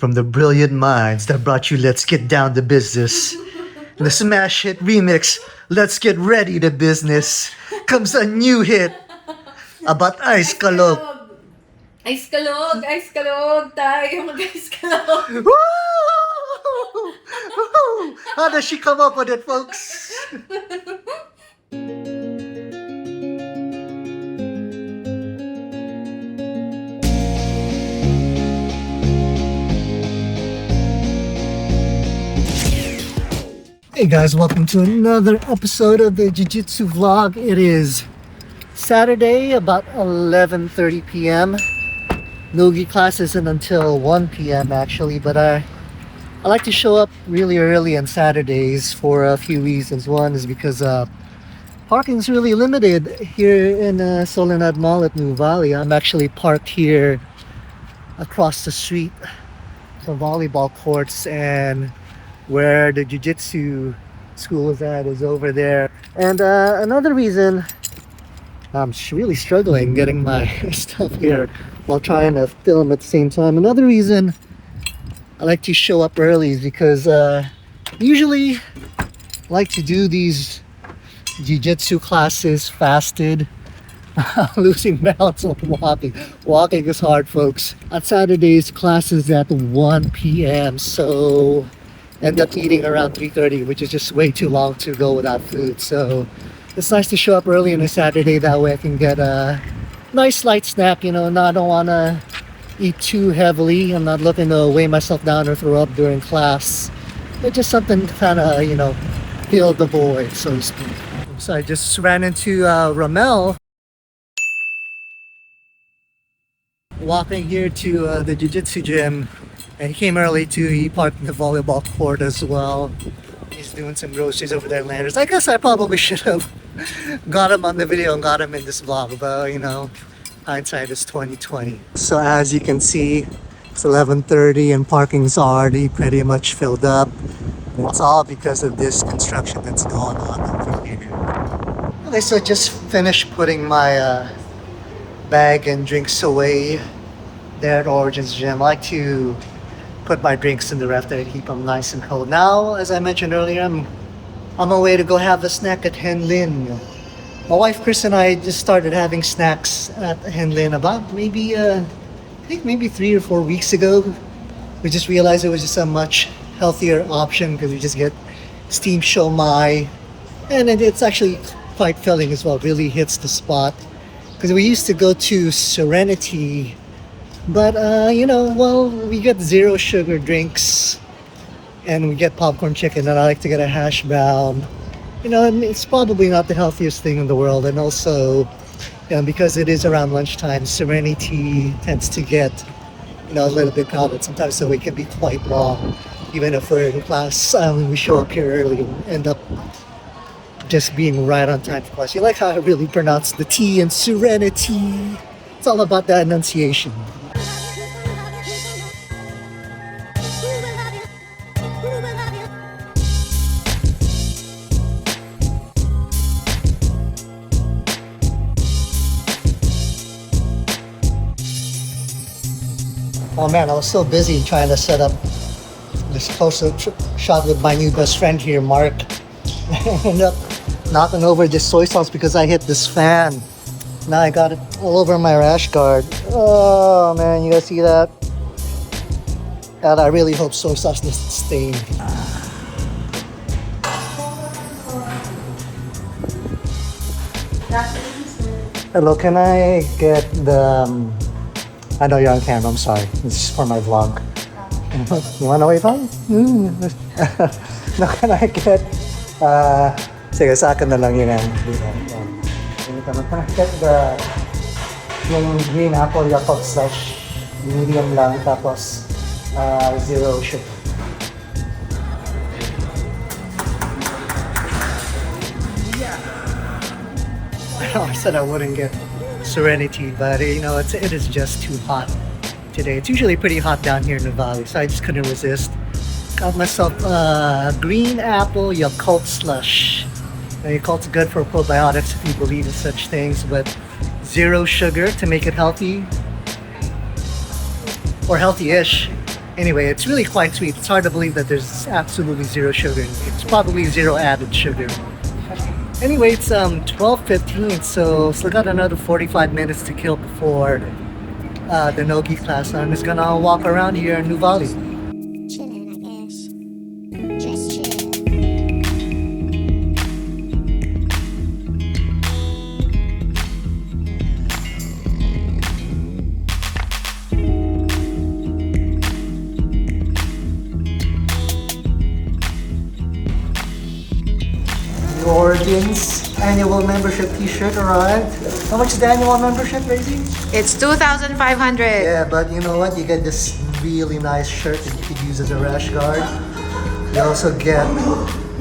From the brilliant minds that brought you Let's Get Down to Business, the smash hit remix, Let's Get Ready to Business, comes a new hit about ice kalog. Ice kalog! Ice kalog! Tayo mag-ice kalog! Woo! How does she come up with it, folks? Hey guys, welcome to another episode of the Jiu-Jitsu vlog. It is Saturday, about 11:30 p.m. Nogi class isn't until 1 p.m. actually, but I like to show up really early on Saturdays for a few reasons. One is because parking is really limited here in Soledad Mall at Nuvali. I'm actually parked here across the street from volleyball courts, and where the Jiu-Jitsu school is at is over there. And another reason I'm really struggling getting my stuff here while trying to film at the same time. Another reason I like to show up early is because usually I like to do these Jiu-Jitsu classes fasted. Losing balance on walking. Walking is hard, folks. On Saturdays, class is at 1 p.m. So end up eating around 3:30, which is just way too long to go without food. So it's nice to show up early on a Saturday, that way I can get a nice light snack. I don't want to eat too heavily. I'm not looking to weigh myself down or throw up during class, but just something to kind of fill the void, so to speak. So I just ran into Ramel walking here to the Jiu-Jitsu gym. And he came early too. He parked in the volleyball court as well. He's doing some groceries over there in Landers. I guess I probably should have got him on the video and got him in this vlog, but hindsight is 2020. So as you can see, it's 11:30 and parking's already pretty much filled up. And it's all because of this construction that's going on over here. Okay, so I just finished putting my bag and drinks away there at Origins Gym. I like to put my drinks in the ref there to keep them nice and cold. Now, as I mentioned earlier, I'm on my way to go have a snack at Hen Lin. My wife Chris and I just started having snacks at Hen Lin about maybe 3 or 4 weeks ago. We just realized it was just a much healthier option because we just get steamed shomai, and it's actually quite filling as well. It really hits the spot, because we used to go to Serenity, but we get 0 sugar drinks and we get popcorn chicken, and I like to get a hash brown. It's probably not the healthiest thing in the world, and also because it is around lunchtime, Serenity tends to get a little bit crowded sometimes, so it can be quite long. Even if we're in class, we show up here early and end up just being right on time for class. You like how I really pronounce the T in Serenity? It's all about that enunciation. Oh man, I was so busy trying to set up this close-up shot with my new best friend here, Mark. I ended up knocking over this soy sauce because I hit this fan. Now I got it all over my rash guard. Oh man, you guys see that? God, I really hope soy sauce doesn't stain. Hello, can I get the... I know you're on camera, I'm sorry. This is for my vlog. You wanna wait on? No, can I get... sige, sa akin na lang yun. Can I get yung green apple Yakult slush, medium lang, tapos 0 sugar. I said I wouldn't get Serenity, but it is just too hot today. It's usually pretty hot down here in the valley, so I just couldn't resist. Got myself green apple Yakult slush. Now, Yakult's good for probiotics if you believe in such things, but 0 sugar to make it healthy, or healthy-ish. Anyway, it's really quite sweet. It's hard to believe that there's absolutely zero sugar. It's probably zero added sugar. Anyway, it's 12:15, so still got another 45 minutes to kill before the Nogi class. I'm just gonna walk around here in Nuvali. Chillin', I guess. Just chill. The Origins annual membership t-shirt arrived. How much is the annual membership, Razy? It's 2,500. Yeah, but you know what? You get this really nice shirt that you could use as a rash guard. You also get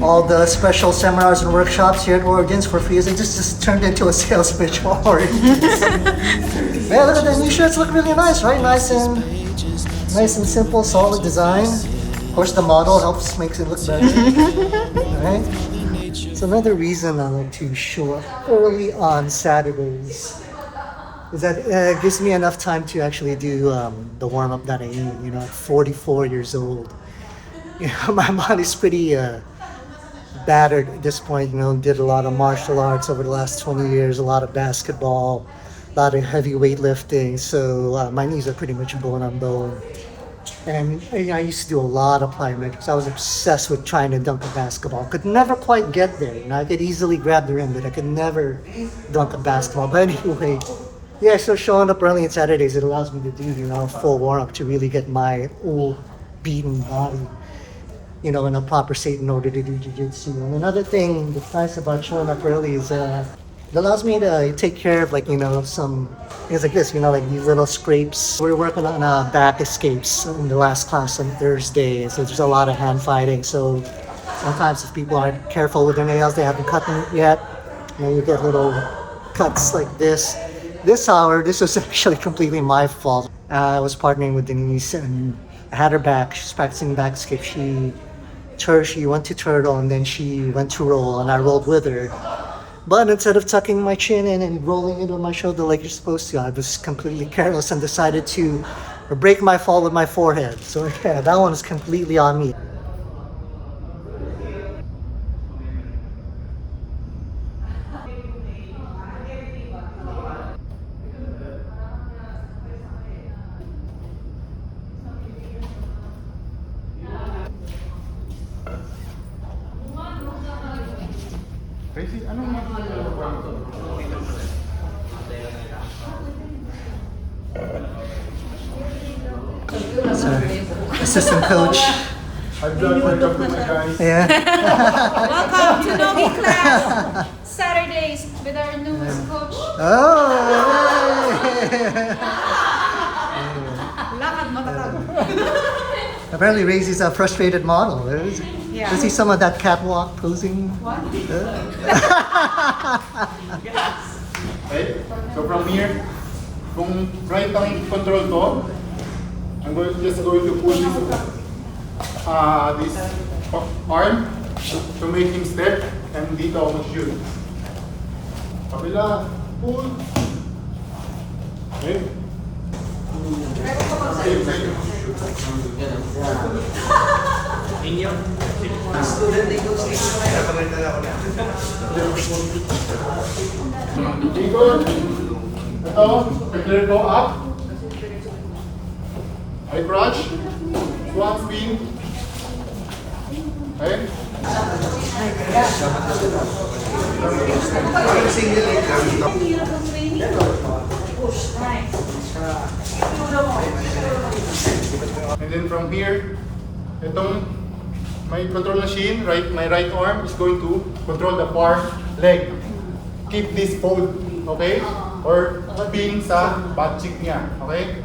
all the special seminars and workshops here at Origins for free. It just turned into a sales pitch for Origins. Man, look at the new shirts. Look really nice, right? Nice and simple, solid design. Of course, the model makes it look better. Right? So another reason I like to show up early on Saturdays is that it gives me enough time to actually do the warm-up that I need. You know, at 44 years old, you know, my body's pretty battered at this point. You know, did a lot of martial arts over the last 20 years, a lot of basketball, a lot of heavy weightlifting. So my knees are pretty much bone on bone. And I used to do a lot of plyometrics. I was obsessed with trying to dunk a basketball. Could never quite get there. You know, I could easily grab the rim, but I could never dunk a basketball. But anyway, yeah, so showing up early on Saturdays, it allows me to do, you know, full warm-up to really get my old beaten body, you know, in a proper state in order to do jiu-jitsu. And another thing that's nice about showing up early is it allows me to take care of, like, you know, some things like this, you know, like these little scrapes. We're working on back escapes in the last class on Thursday, so there's a lot of hand fighting. So sometimes if people aren't careful with their nails, they haven't cut them yet, you know, you get little cuts like this. This hour, this was actually completely my fault. I was partnering with Denise and I had her back. She's practicing back escape. She went to turtle and then she went to roll and I rolled with her. But instead of tucking my chin in and rolling it on my shoulder like you're supposed to, I was completely careless and decided to break my fall with my forehead. So yeah, that one is completely on me. Crazy, anong So, assistant coach. I've done my job with my guys. Yeah. Welcome to Nogi class. Saturdays with our newest coach. Oh! Lakad matatag. Apparently, Raisy's a frustrated model. Yeah. I see some of that catwalk posing. What? Okay, so from here, kung right ang control to, I'm just going to pull this arm to make him step, and dito ako mag-shoot. Kabila, pull. Okay. Same side. Ikot. Ito, clear go up. I crouch. Swan spin. Okay. And then from here, itong may control na shin, my right arm is going to control the far leg. Keep this fold, okay? Or pin sa butt cheek niya, okay?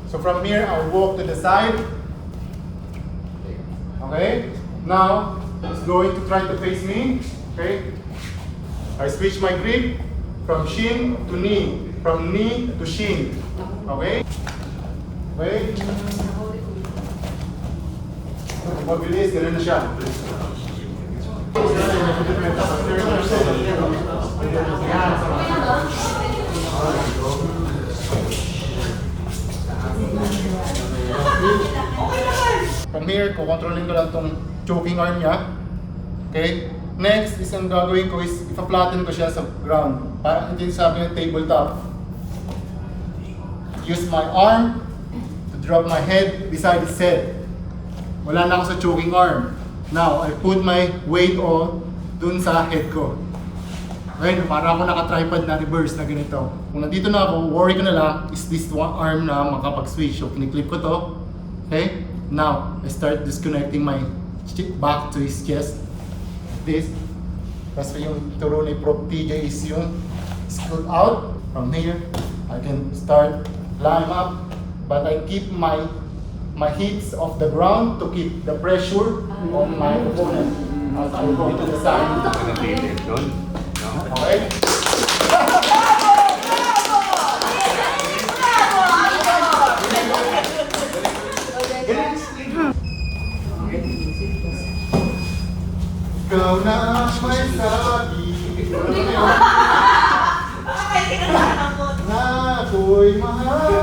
So from here, I'll walk to the side. Okay? Now, he's going to try to face me, okay? I switch my grip from shin to knee, from knee to shin, okay? Okay? Mabilis, ganun na siya. From here, kukontrolin ko lang tong choking arm niya. Okay? Next is ang gagawin ko is ipa-flatten ko siya sa ground. Parang ito yung sabi ng tabletop. Use my arm to drop my head beside his head. Wala na ako sa choking arm. Now, I put my weight on dun sa head ko. Okay, para ako naka-tripod na reverse na ganito. Kung nandito na ako, worry ko na lang is this one arm na makapag-switch. So, kiniklip ko to. Okay? Now, I start disconnecting my back to his chest. This. Tapos yung turo ni Prof. TJ is yung scoot out. From here, I can start climb up. But I keep my hips off the ground to keep the pressure on my opponent. As I go to the side. Okay? Ikaw na may sabi na ako'y mahal.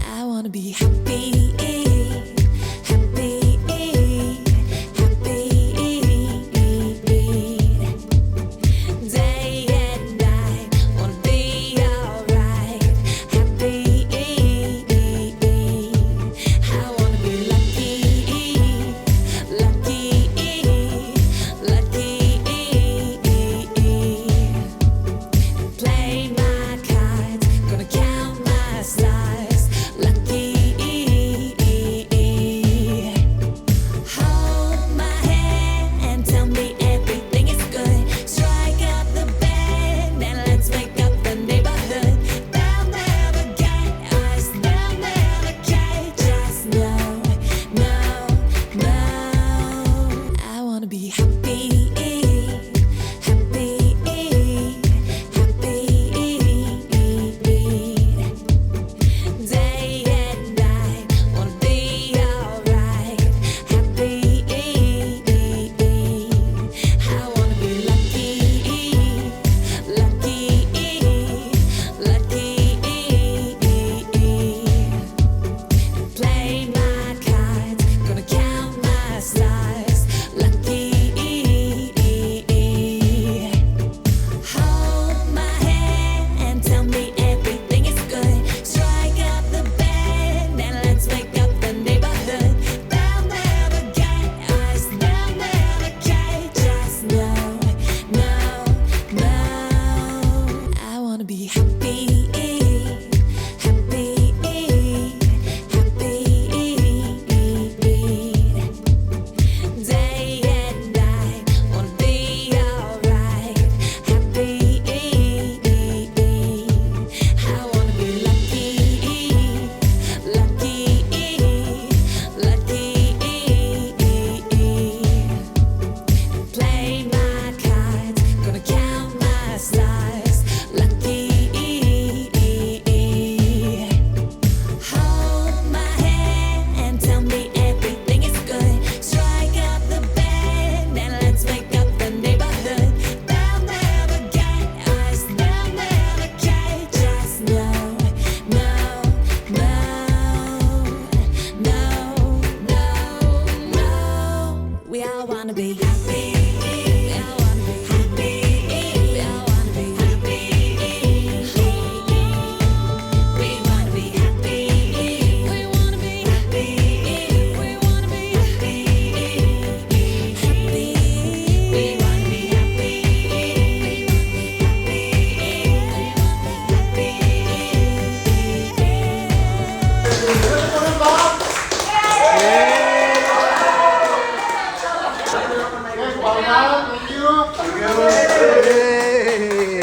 I wanna be happy, happy, happy. Day and night, wanna be alright. Happy, I wanna be lucky, lucky, lucky. Play my cards, gonna count my stars. Lucky, hold my hand and tell me everything is good. Strike up the band and let's make up the neighborhood. They'll never get us, they'll never catch us. No, no, no. I wanna be happy, happy, happy. Day and night, wanna be alright. Happy, I wanna be lucky, lucky, lucky. Play my cards, gonna count my stars. Lucky, hold my hand and tell me everything is good. Strike up the band and let's make up the neighborhood. They'll never get us, they'll never catch us. No, no, no. I wanna be happy, happy, happy. Day and night, wanna be alright. Happy, I wanna be lucky, lucky, lucky. Play my cards, gonna count my stars. Lucky, hold my hand and tell me everything is good. Strike up the band and let's make up the neighborhood. They'll never get us, they'll never catch us. No, no, no, no, no. We all wanna be happy. We all wanna be happy. We all wanna be happy. We wanna be happy. We wanna be happy. We wanna be happy. Happy. We wanna be happy. Happy. Thank you. Hey.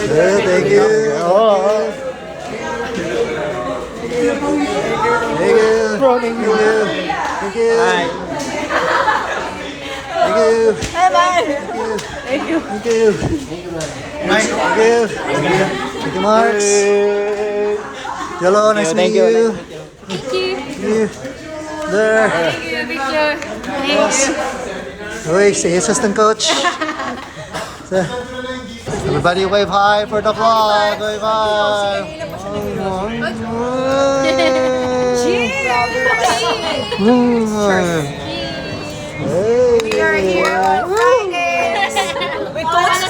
Good, thank you. Oh. Thank you. Thank you. Thank you. Thank you. Thank you. Thank you. Thank you. Thank you. Thank you, Marks. Hello, nice to meet you. Thank you. Thank you. There. Thank you, Victor. Thank you. Wait, say assistant coach. Everybody wave hi for the vlog. Wave hi. We are here on Fridays. We coach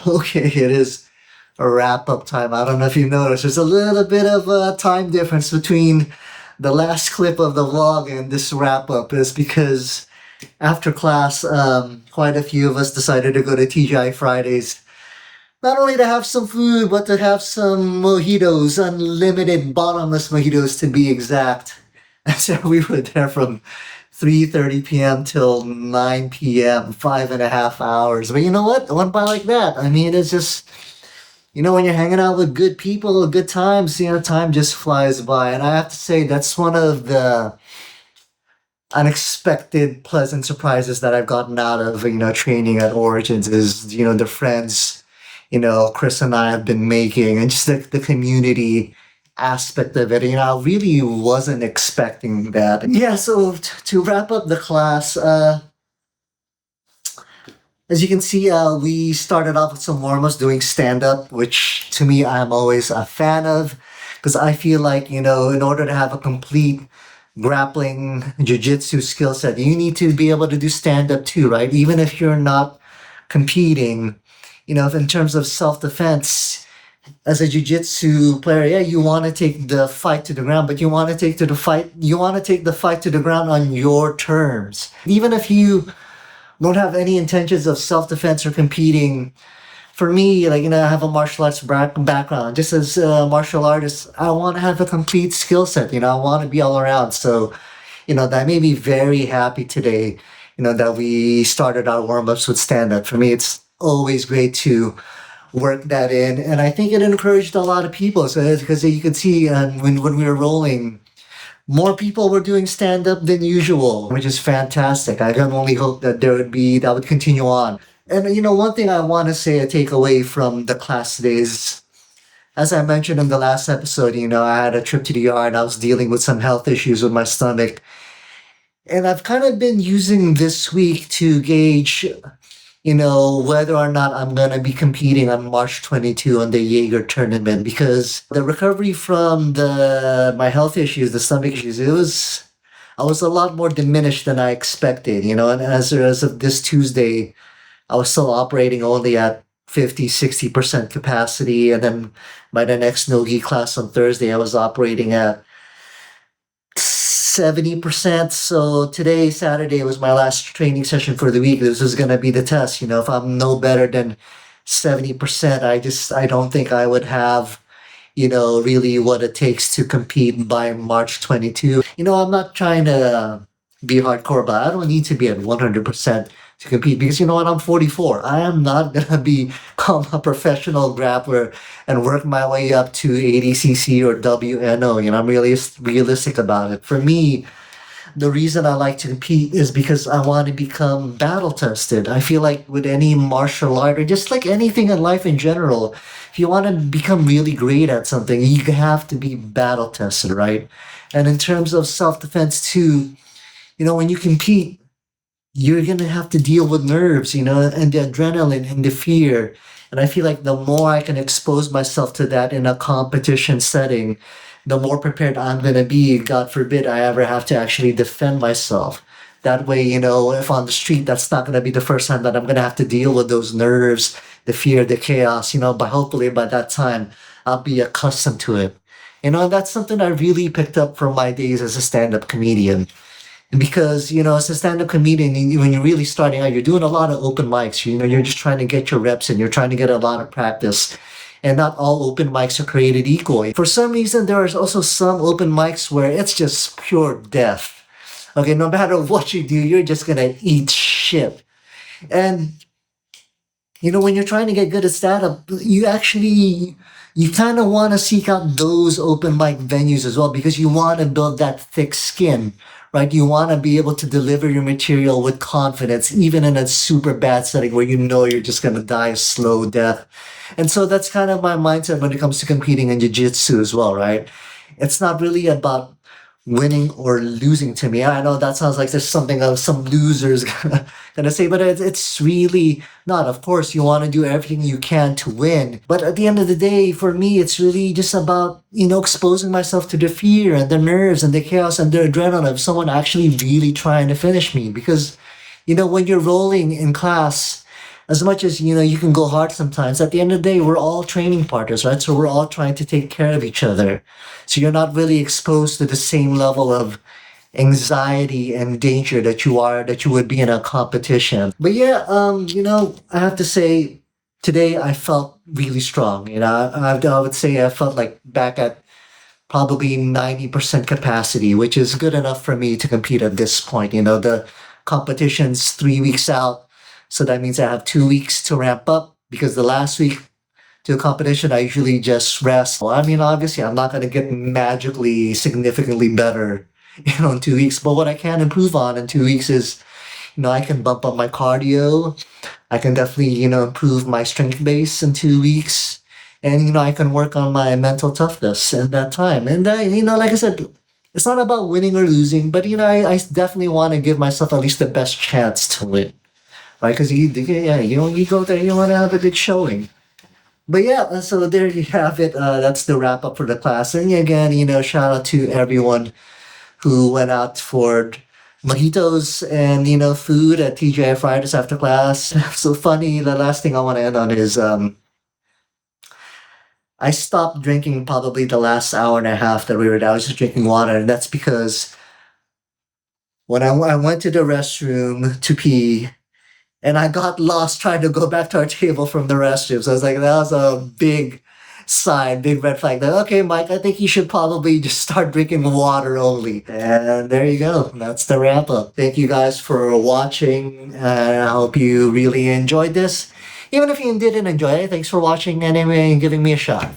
Okay, it is a wrap-up time. I don't know if you noticed, there's a little bit of a time difference between the last clip of the vlog and this wrap-up. Is because after class, quite a few of us decided to go to TGI Fridays. Not only to have some food, but to have some mojitos, unlimited bottomless mojitos to be exact. And so we were there from 3:30 p.m. till 9 p.m., 5.5 hours. But you know what? It went by like that. I mean, it's just, when you're hanging out with good people, good times, time just flies by. And I have to say, that's one of the unexpected pleasant surprises that I've gotten out of, training at Origins is, the friends, Chris and I have been making, and just the community aspect of it. I really wasn't expecting that. Yeah, so to wrap up the class, as you can see, we started off with some warm-ups doing stand-up, which to me I'm always a fan of, because I feel like, in order to have a complete grappling jiu-jitsu skill set, you need to be able to do stand-up too, right? Even if you're not competing, if in terms of self-defense, as a jiu-jitsu player, yeah, you want to take the fight to the ground, but you want to take the fight to the ground on your terms. Even if you don't have any intentions of self-defense or competing, for me, I have a martial arts background. Just as a martial artist, I want to have a complete skill set. I want to be all around. So, that made me very happy today, that we started our warm-ups with stand-up. For me, it's always great to work that in. And I think it encouraged a lot of people. So, because you can see when we were rolling, more people were doing stand-up than usual, which is fantastic. I can only hope that that would continue on. And, one thing I want to say, a takeaway from the class today is, as I mentioned in the last episode, I had a trip to the ER and I was dealing with some health issues with my stomach. And I've kind of been using this week to gauge, whether or not I'm going to be competing on March 22 on the Jaeger tournament, because the recovery from my health issues, the stomach issues, I was a lot more diminished than I expected, and as of this Tuesday, I was still operating only at 50-60% capacity. And then by the next no-gi class on Thursday, I was operating at 70%. So today, Saturday, was my last training session for the week. This is going to be the test. If I'm no better than 70%, I don't think I would have, really what it takes to compete by March 22. I'm not trying to be hardcore, but I don't need to be at 100% to compete, because I'm 44. I am not gonna become a professional grappler and work my way up to ADCC or WNO. I'm really realistic about it. For me, the reason I like to compete is because I want to become battle tested. I feel like with any martial art, or just like anything in life in general, if you want to become really great at something, you have to be battle tested, right? And in terms of self-defense too, when you compete, you're going to have to deal with nerves, and the adrenaline and the fear. And I feel like the more I can expose myself to that in a competition setting, the more prepared I'm going to be. God forbid I ever have to actually defend myself. That way, if on the street, that's not going to be the first time that I'm going to have to deal with those nerves, the fear, the chaos, but hopefully by that time, I'll be accustomed to it. That's something I really picked up from my days as a stand-up comedian. Because, as a stand-up comedian, when you're really starting out, you're doing a lot of open mics. You're just trying to get your reps in. You're trying to get a lot of practice. And not all open mics are created equal. For some reason, there are also some open mics where it's just pure death. Okay, no matter what you do, you're just gonna eat shit. And when you're trying to get good at stand-up, you kind of want to seek out those open mic venues as well because you want to build that thick skin, right? You want to be able to deliver your material with confidence, even in a super bad setting where you know you're just going to die a slow death. And so that's kind of my mindset when it comes to competing in jiu-jitsu as well, right? It's not really about winning or losing to me. I know that sounds like there's something else some losers gonna say, but it's really not. Of course, you want to do everything you can to win, but at the end of the day, for me, it's really just about exposing myself to the fear and the nerves and the chaos and the adrenaline of someone actually really trying to finish me. Because when you're rolling in class, as much as you can go hard sometimes, at the end of the day we're all training partners, right? So we're all trying to take care of each other, so you're not really exposed to the same level of anxiety and danger that you would be in a competition. But yeah, I have to say today I felt really strong. I would say I felt like back at probably 90% capacity, which is good enough for me to compete at this point. The competition's 3 weeks out. So that means I have 2 weeks to ramp up because the last week to a competition, I usually just rest. Well, I mean, obviously, I'm not going to get magically significantly better, in 2 weeks. But what I can improve on in 2 weeks is, I can bump up my cardio. I can definitely, improve my strength base in 2 weeks. And, I can work on my mental toughness in that time. And, like I said, it's not about winning or losing, but, I definitely want to give myself at least the best chance to win. Right? Because you go there, you want to have a good showing. But yeah, so there you have it. That's the wrap up for the class. And again, shout out to everyone who went out for mojitos and food at TGI Fridays after class. So funny. The last thing I want to end on is I stopped drinking probably the last hour and a half that we were there. I was just drinking water, and that's because when I went to the restroom to pee. And I got lost trying to go back to our table from the restroom. So I was like, that was a big sign, big red flag. That, okay, Mike, I think you should probably just start drinking water only. And there you go. That's the wrap up. Thank you guys for watching. I hope you really enjoyed this. Even if you didn't enjoy it, thanks for watching anyway and giving me a shot.